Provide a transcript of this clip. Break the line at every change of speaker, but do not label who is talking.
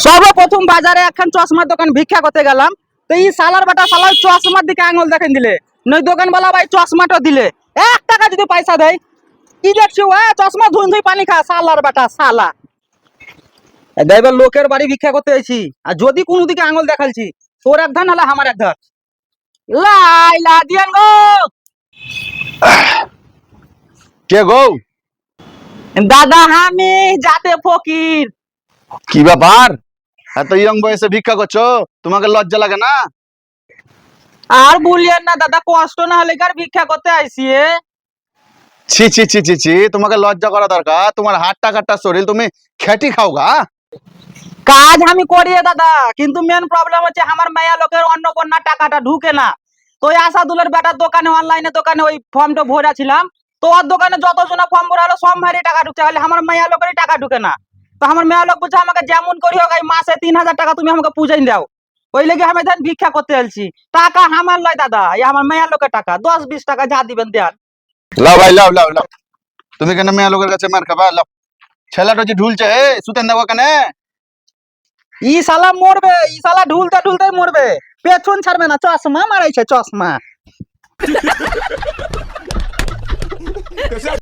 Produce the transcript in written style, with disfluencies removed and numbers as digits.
সর্বপ্রথম বাজারে একখান চশমার দোকান ভিক্ষা করতে গেলাম। তো এই সালার বাটা সালার চশমার দিকে আঙুল দেখেন দিলে, নই দোকানওয়ালা ভাই চশমাটা দিলে 1 টাকা যদি পয়সা দেয়, কি দেখছি ও চশমা ধুই ধুই পানি খা সালার বাটা সালা। এবার লোকের বাড়ি ভিক্ষা করতে আইছি, আর যদি কোনো দিকে আঙুল দেখালছি, তোর এক ধান হলে আমার এক ধান। লাইলা দিয়ান গো।
কে গো?
দাদা আমি যাতে ফকির।
কি ব্যাপার, এত ইয়ং বয়সে ভিক্ষা করছো? তোমাকে লজ্জা লাগে না?
আর বলিয়েন না দাদা, কষ্ট না হলে কার ভিক্ষা করতে আইছি।
ছি ছি ছি ছি ছি, তোমাকে লজ্জা করা দরকার। তোমার হাটটা কাটটা শরীর, তুমি খেটি খাও গা।
কাজ আমি করি দাদা, কিন্তু মেন প্রবলেম হচ্ছে আমার মায়া লোকের অন্নপূর্ণা টাকাটা ঢুকে না। তো ওই আসাদুলের বেটার দোকানে, অনলাইনে দোকানে ওই ফর্মটা ভরেছিলাম। তো ওর দোকানে যতজনা ফর্ম ভরালো সব ভারী টাকা ঢুকছে, হলে আমার মায়া লোকেরই টাকা ঢুকে না। তো আমার মেয়া লোক বলছে আমাকে যেমন করি হোক এই মাসে 3000 টাকা তুমি আমাকে পুজাই দাও। ওই লেগে আমি দেন ভিক্ষা করতে এলছি। টাকা আমার লয় দাদা, এই আমার মায়া লোকের টাকা 10-20 টাকা যা দিবেন দেন।
লাও ভাই লাও লাও লাও, তুমি কেন মেয়ে লোকের কাছে মার খাবা? লাও, ছেলেটা যে ঢুলছে সুতেন দেবো কেন?
ই শালা মরবে, ই শালা ঢুলতে ঢুলতে মরবে, পেছন ছাড়বে না। চশমা মারাইছে চশমা।